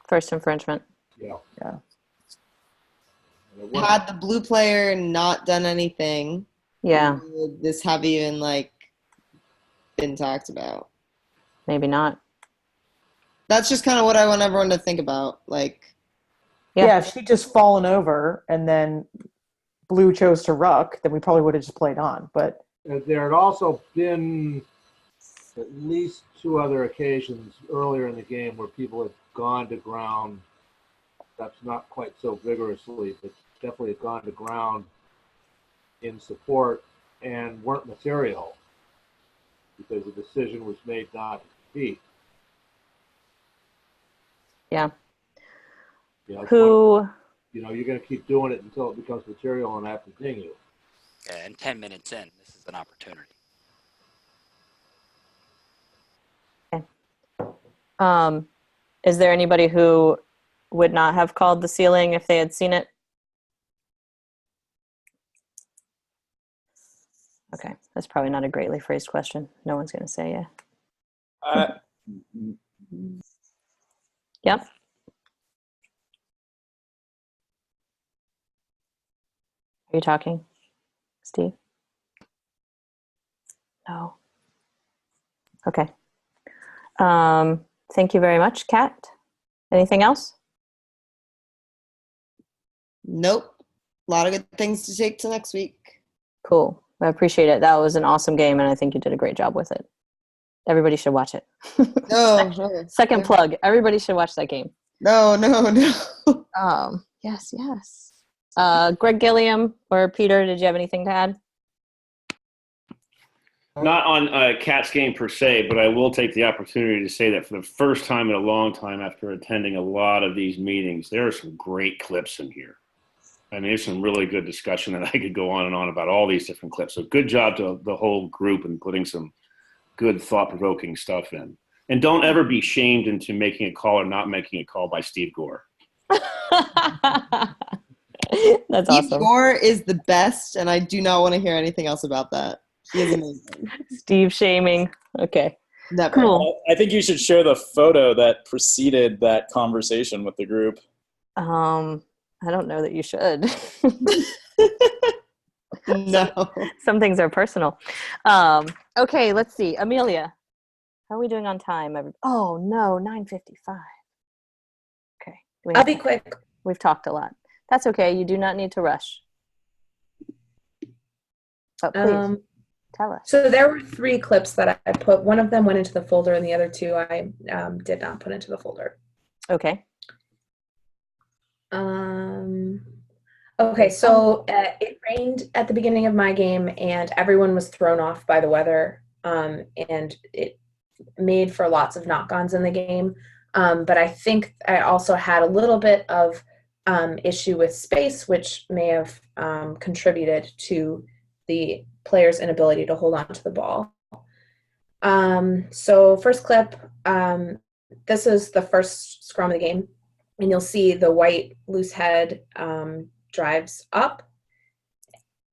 First infringement. Yeah. Yeah. Had the blue player not done anything, Yeah. would this have even like been talked about? Maybe not. That's just kind of what I want everyone to think about. Like, Yeah, if she'd just fallen over and then Blue chose to ruck, then we probably would have just played on. But there had also been at least 2 other occasions earlier in the game where people had gone to ground, perhaps not quite so vigorously, but definitely had gone to ground in support and weren't material because the decision was made not to compete. Yeah. You're going to keep doing it until it becomes material and have to continue. Yeah, and 10 minutes in, this is an opportunity. Okay. Is there anybody who would not have called the ceiling if they had seen it? Okay, that's probably not a greatly phrased question. No one's going to say yeah. Yep. Are you talking, Steve? No. Okay. Thank you very much, Kat. Anything else? nope. A lot of good things to take to next week. Cool. I appreciate it. That was an awesome game, and I think you did a great job with it. Everybody should watch it. No. Second plug. Everybody should watch that game. No. Yes. Greg Gilliam or Peter, did you have anything to add? Not on Cat's game per se, but I will take the opportunity to say that for the first time in a long time after attending a lot of these meetings, there are some great clips in here. I mean, there's some really good discussion that I could go on and on about all these different clips. So good job to the whole group and putting some good thought-provoking stuff in. And don't ever be shamed into making a call or not making a call by Steve Gore. That's Steve awesome. Gore is the best, and I do not want to hear anything else about that. He is amazing. Steve shaming. Okay. Never. Cool. I think you should share the photo that preceded that conversation with the group. I don't know that you should. No. Some things are personal. Okay, let's see. Amelia, how are we doing on time? Oh no, 9:55. Okay. I'll be quick. We've talked a lot. That's okay. You do not need to rush. But please, tell us. So there were 3 clips that I put. One of them went into the folder, and the other 2 I did not put into the folder. Okay. Okay, so it rained at the beginning of my game, and everyone was thrown off by the weather, and it made for lots of knock-ons in the game. But I think I also had a little bit of issue with space, which may have contributed to the player's inability to hold on to the ball. So first clip, this is the first scrum of the game, and you'll see the white loose head drives up,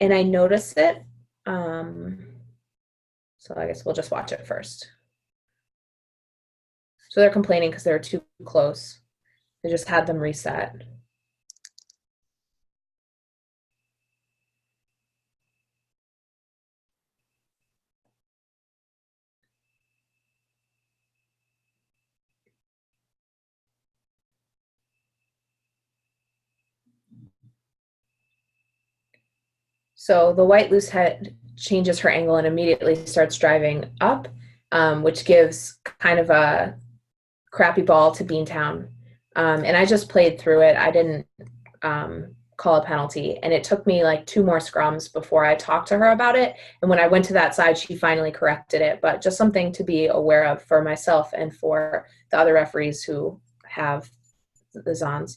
and I notice it. So I guess we'll just watch it first. So they're complaining because they're too close. They just had them reset. So the white loose head changes her angle and immediately starts driving up, which gives kind of a crappy ball to Beantown. And I just played through it. I didn't call a penalty. And it took me like 2 more scrums before I talked to her about it. And when I went to that side, she finally corrected it. But just something to be aware of for myself and for the other referees who have the Zons.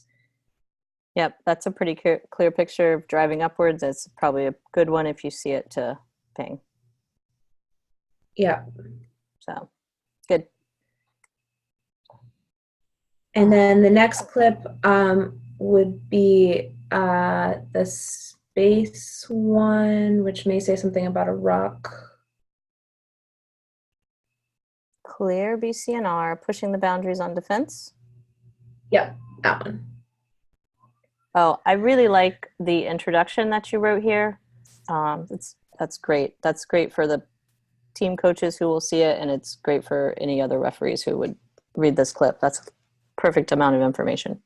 Yep, that's a pretty clear picture of driving upwards. It's probably a good one if you see it to ping. Yeah. So, good. And then the next clip would be the space one, which may say something about a rock. Clear BCNR, pushing the boundaries on defense. Yep, that one. Oh, I really like the introduction that you wrote here. That's great. That's great for the team coaches who will see it, and it's great for any other referees who would read this clip. That's a perfect amount of information.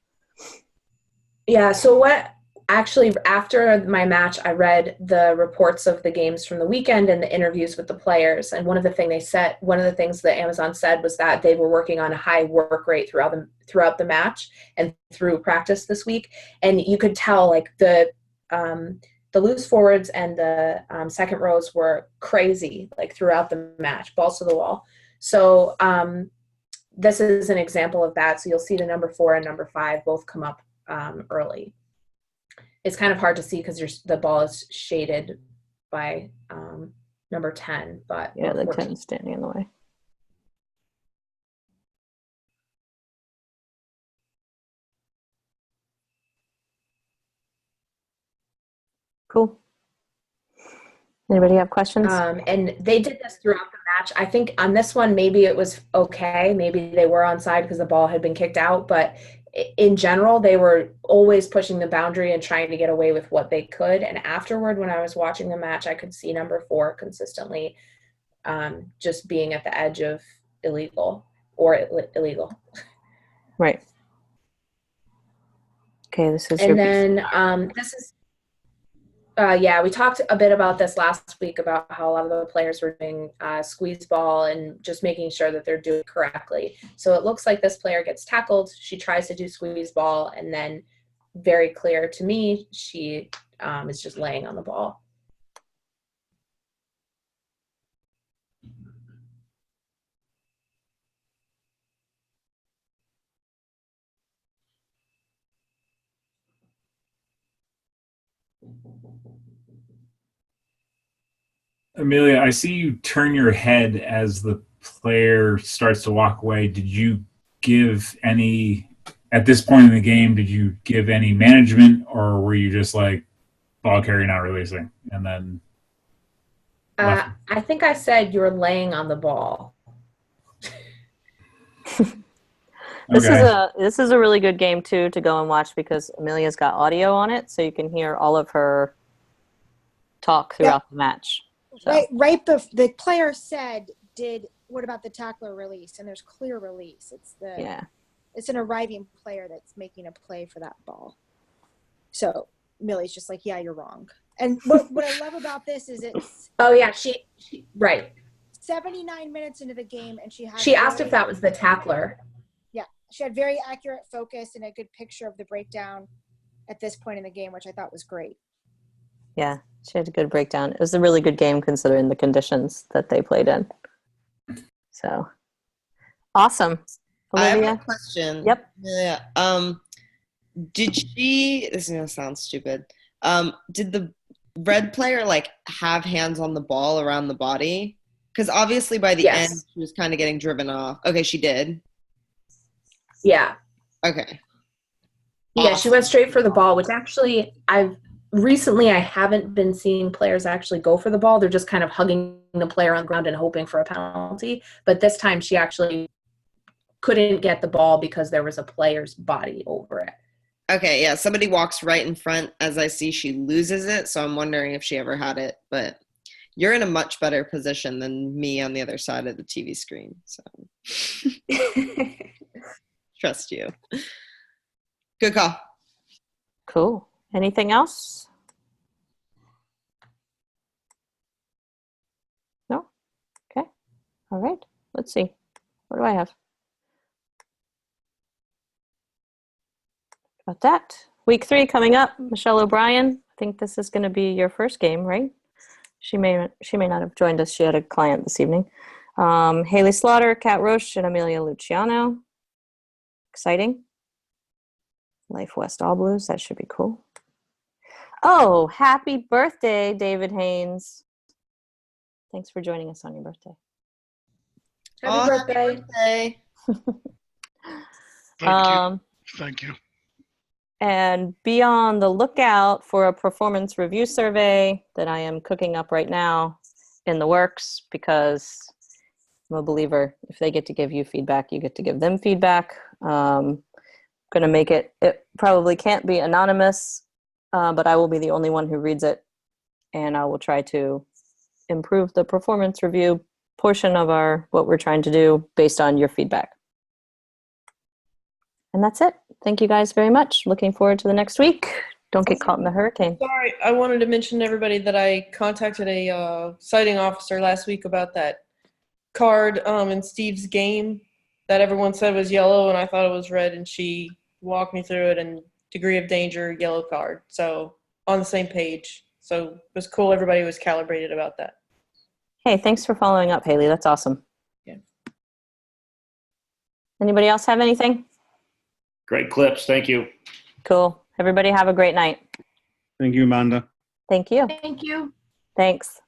Yeah, so what actually after my match, I read the reports of the games from the weekend and the interviews with the players. And one of the things that Amazon said was that they were working on a high work rate throughout the match and through practice this week. And you could tell like the loose forwards and the second rows were crazy like throughout the match, balls to the wall. So this is an example of that. So you'll see the number 4 and number 5 both come up early. It's kind of hard to see because the ball is shaded by number 10, but yeah, the 10 is standing in the way. Cool. Anybody have questions? And they did this throughout the match. I think on this one, maybe it was okay. Maybe they were onside because the ball had been kicked out. But in general, they were always pushing the boundary and trying to get away with what they could. And afterward, when I was watching the match, I could see number 4 consistently just being at the edge of illegal. Right. Okay, this is and then this is yeah, we talked a bit about this last week about how a lot of the players were doing squeeze ball and just making sure that they're doing it correctly. So it looks like this player gets tackled. She tries to do squeeze ball, and then very clear to me, she is just laying on the ball. Amelia, I see you turn your head as the player starts to walk away. Did you give any, at this point in the game, did you give any management, or were you just like, ball carrier not releasing? And then I think I said you're laying on the ball. This is a really good game too to go and watch because Amelia's got audio on it, so you can hear all of her talk throughout the match. So. The player said, what about the tackler release? And there's clear release. It's an arriving player that's making a play for that ball. So Millie's just like, yeah, you're wrong. And what I love about this is it's she right. 79 minutes into the game, and she asked if that was the tackler. Yeah, she had very accurate focus and a good picture of the breakdown at this point in the game, which I thought was great. Yeah, she had a good breakdown. It was a really good game considering the conditions that they played in. So, awesome. Olivia? I have a question. Yep. Yeah. This is going to sound stupid. Did the red player, like, have hands on the ball around the body? Because obviously by the end, she was kind of getting driven off. Okay, she did. Yeah. Okay. Yeah, she went straight for the ball, which actually I haven't been seeing players actually go for the ball. They're just kind of hugging the player on the ground and hoping for a penalty. But this time she actually couldn't get the ball because there was a player's body over it. Okay, yeah, somebody walks right in front as I see she loses it, so I'm wondering if she ever had it. But you're in a much better position than me on the other side of the TV screen, so trust you. Good call. Cool. Anything else? No? Okay. All right. Let's see. What do I have? About that. Week 3 coming up. Michelle O'Brien. I think this is going to be your first game, right? She may not have joined us. She had a client this evening. Haley Slaughter, Kat Roche, and Amelia Luciano. Exciting. Life West All Blues. That should be cool. Oh, happy birthday, David Haynes. Thanks for joining us on your birthday. Happy birthday. Thank you. And be on the lookout for a performance review survey that I am cooking up right now in the works, because I'm a believer. If they get to give you feedback, you get to give them feedback. Going to make it probably can't be anonymous, but I will be the only one who reads it. And I will try to improve the performance review portion of what we're trying to do based on your feedback. And that's it. Thank you guys very much. Looking forward to the next week. Don't get caught in the hurricane. Sorry, I wanted to mention to everybody that I contacted a sighting officer last week about that card in Steve's game that everyone said was yellow, and I thought it was red, and she walked me through it, and degree of danger, yellow card. So on the same page. So it was cool. Everybody was calibrated about that. Hey, thanks for following up, Haley. That's awesome. Yeah. Anybody else have anything? Great clips. Thank you. Cool. Everybody have a great night. Thank you, Amanda. Thank you. Thank you. Thanks.